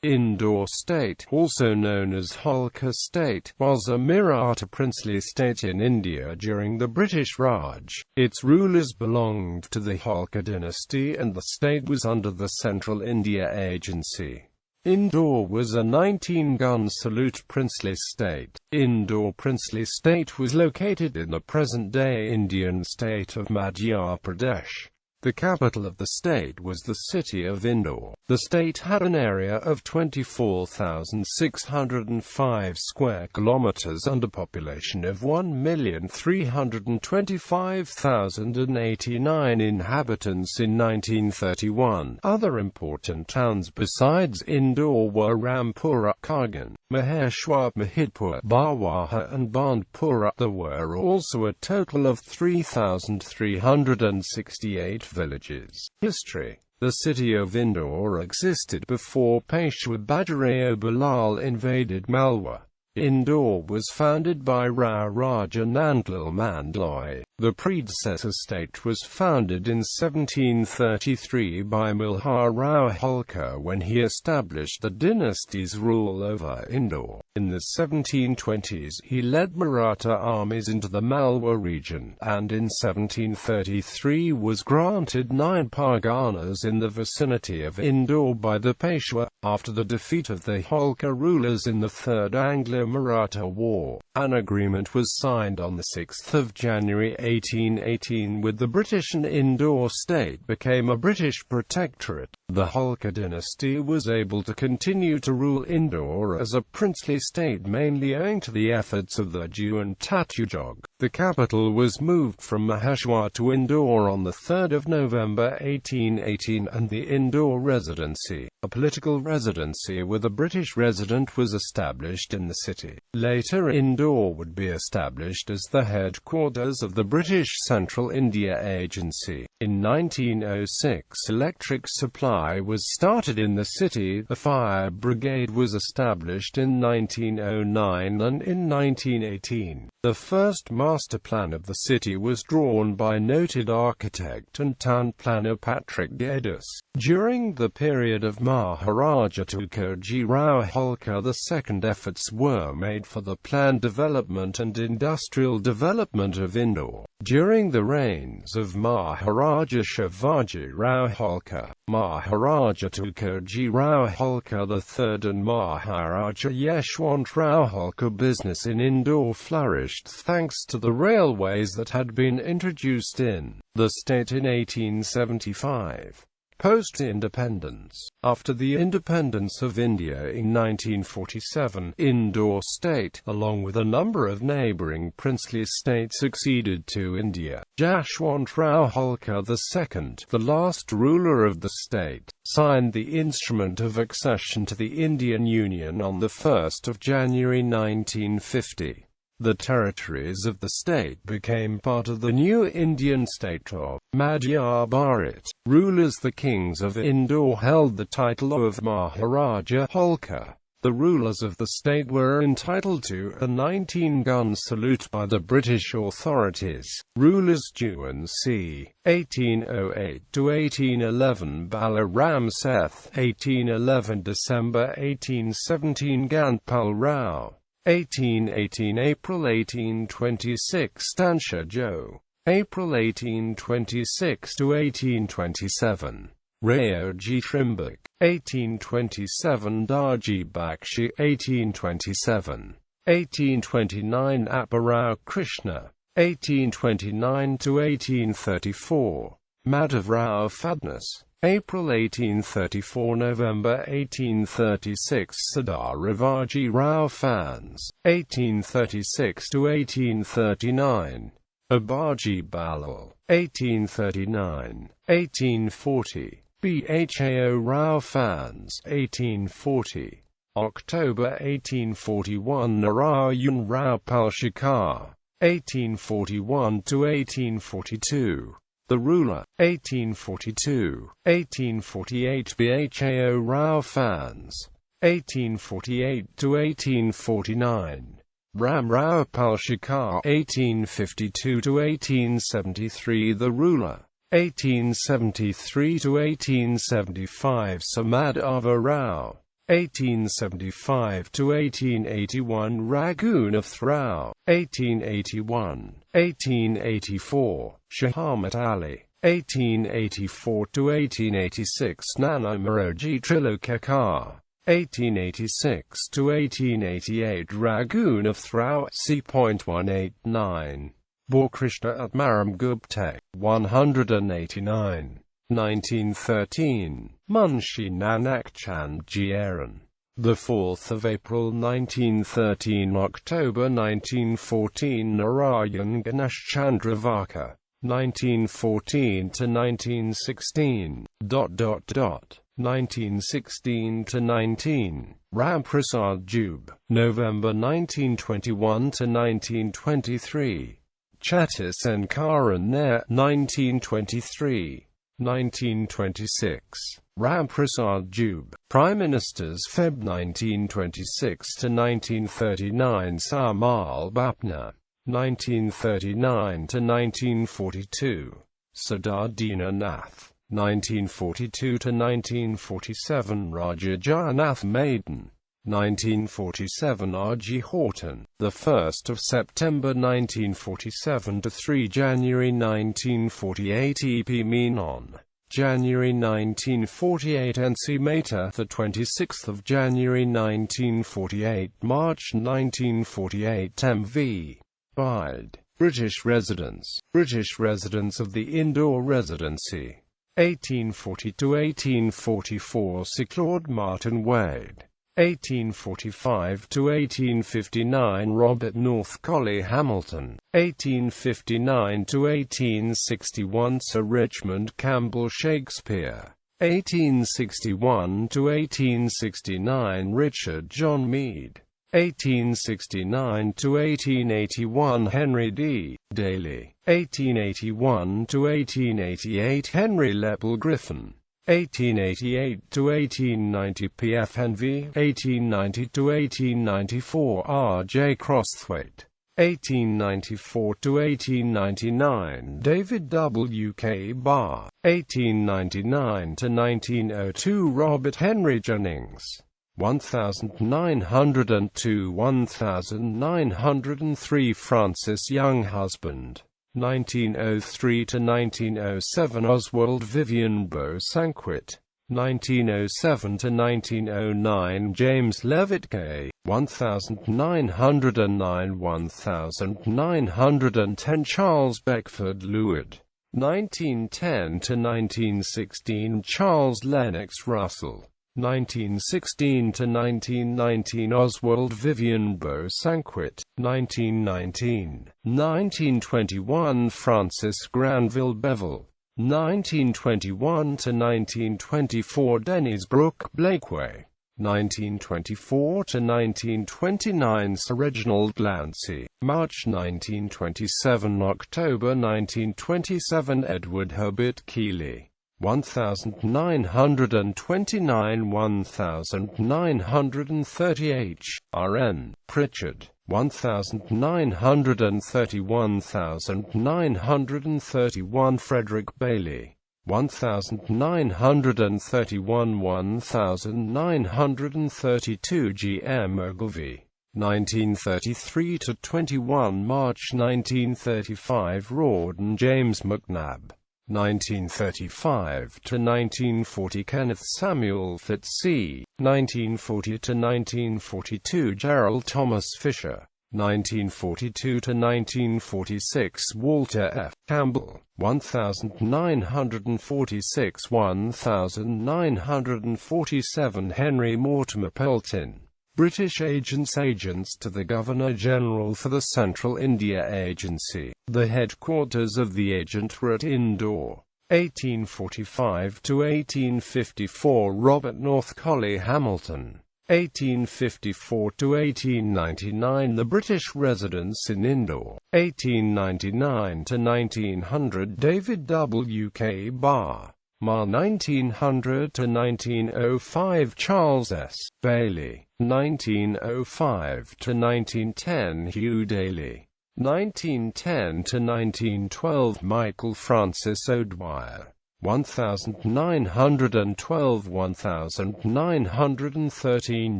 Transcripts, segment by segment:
Indore State, also known as Holkar State, was a Maratha princely state in India during the British Raj. Its rulers belonged to the Holkar dynasty and the state was under the Central India Agency. Indore was a 19-gun salute princely state. Indore princely state was located in the present-day Indian state of Madhya Pradesh. The capital of the state was the city of Indore. The state had an area of 24,605 square kilometers and a population of 1,325,089 inhabitants in 1931. Other important towns besides Indore were Rampura, Kargan, Maheshwar, Mahidpur, Barwaha and Bandpura. There were also a total of 3,368 villages. History. The city of Indore existed before Peshwa Bajirao Bilal invaded Malwa. Indore was founded by Rao Raja Nandlal Mandloy. The predecessor state was founded in 1733 by Malhar Rao Holkar when he established the dynasty's rule over Indore. In the 1720s he led Maratha armies into the Malwa region, and in 1733 was granted 9 parganas in the vicinity of Indore by the Peshwa. After the defeat of the Holkar rulers in the Third Anglo-Maratha War, an agreement was signed on 6 January 1818 with the British, and Indore State became a British protectorate. The Holkar dynasty was able to continue to rule Indore as a princely state mainly owing to the efforts of the Jew and Tatujog. The capital was moved from Maheshwar to Indore on 3 November 1818, and the Indore Residency, a political residency with a British resident, was established in the city. Later Indore would be established as the headquarters of the British Central India Agency. In 1906 electric supply was started in the city, a fire brigade was established in 1909, and in 1918, the first master plan of the city was drawn by noted architect and town planner Patrick Geddes. During the period of Maharaja Tukharji Rao Holkar II, efforts were made for the planned development and industrial development of Indore. During the reigns of Maharaja Shivaji Rao Holkar, Maharaja Tukharji Rao Holkar III and Maharaja Yeshwant Rao Holkar, business in Indore flourished thanks to the railways that had been introduced in the state in 1875. Post-independence. After the independence of India in 1947, Indore State, along with a number of neighbouring princely states, succeeded to India. Yashwant Rao Holkar II, the last ruler of the state, signed the instrument of accession to the Indian Union on 1 January 1950. The territories of the state became part of the new Indian state of Madhya Pradesh. Rulers, the kings of Indore, held the title of Maharaja Holkar. The rulers of the state were entitled to a 19-gun salute by the British authorities. Rulers June c. 1808–1811 Balaram Seth, 1811 December 1817 Gandpal Rao, 1818 April 1826 Stansha Joe, April 1826 to 1827 Rayoji Trimbak, 1827 Darji Bakshi, 1827 1829 Apparao Krishna, 1829 to 1834 Madhav Rao Fadnas, April 1834 November 1836 Sardar Ravaji Rao Fans, 1836 to 1839 Abaji Balal, 1839 1840 Bhao Rao Fans, 1840 October 1841 Narayan Rao Palshikar, 1841 to 1842 The Ruler, 1842, 1848 Bhao Rao Fans, 1848 to 1849 Ram Rao Palshikar, 1852 to 1873 The Ruler, 1873 to 1875 Samad Ava Rao, 1875 to 1881 Ragoon of Thrau, 1881, 1884 Shahamat Ali, 1884 to 1886 Nana Maroji Trilokakar, 1886 to 1888 Ragoon of Thrau, c.189 Borkrishna at Maram Gupte, 189. 1913, Munshi Nanak Chand Jiaran. The 4th of April 1913, October 1914, Narayan Ganesh Chandra Varkar, 1914 to 1916. 1916 to 19. Ram Prasad Jube, November 1921 to 1923. Chetis and Karan Nair, 1923. 1926. Ram Prasad Jube, Prime Ministers Feb 1926 to 1939. Samal Bapna, 1939 to 1942. Sardar Dinanath, 1942 to 1947. Raja Jayanath Maiden, 1947. R.G. Horton, the 1st of September 1947 to 3 January 1948. E.P. Menon, January 1948. N.C. Mehta, the 26th of January 1948. March 1948. M.V. Bide, British residents of the Indore Residency, 1840 to 1844. Sir Claude Martin Wade, 1845 to 1859. Robert North Colley Hamilton, 1859 to 1861. Sir Richmond Campbell Shakespeare, 1861 to 1869. Richard John Mead, 1869 to 1881. Henry D. Daly, 1881 to 1888. Henry Lepel Griffin, 1888 to 1890. P.F. Henvey, 1890 to 1894. R.J. Crosthwaite, 1894 to 1899. David W.K. Barr, 1899 to 1902. Robert Henry Jennings, 1902–1903. Francis Younghusband, 1903 to 1907. Oswald Vivian Bosanquet, 1907 to 1909. James Levitt Gay, 1909–1910. Charles Beckford Leward, 1910 to 1916. Charles Lennox Russell, 1916 to 1919. Oswald Vivian Bosanquet, 1919. 1921. Francis Granville Bevel, 1921 to 1924. Dennis Brooke Blakeway, 1924 to 1929. Sir Reginald Lancy, March 1927 October 1927. Edward Herbert Keeley, 1929–1930. H.R.N. Pritchard, 1931–1931. Frederick Bailey, 1931–1932. G. M. Ogilvy, 1933–21. March 1935. Rawdon James McNabb, 1935 to 1940. Kenneth Samuel Fitzsea, 1940 to 1942. Gerald Thomas Fisher, 1942 to 1946. Walter F. Campbell, 1946–1947. Henry Mortimer Pelton, British agents to the Governor-General for the Central India Agency. The headquarters of the agent were at Indore. 1845 to 1854. Robert North Colley Hamilton, 1854 to 1899. The British residents in Indore, 1899 to 1900. David W.K. Barr, Ma 1900 to 1905. Charles S. Bailey, 1905 to 1910. Hugh Daly, 1910 to 1912. Michael Francis O'Dwyer, 1912–1913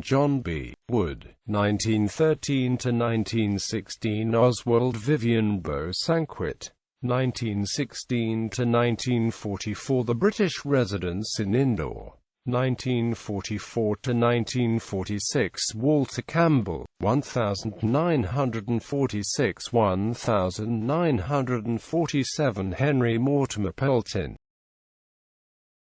John B. Wood, 1913–1916 Oswald Vivian Bosanquet, 1916–1944 The British Residents in Indore, 1944–1946 Walter Campbell, 1946–1947 Henry Mortimer Pelton,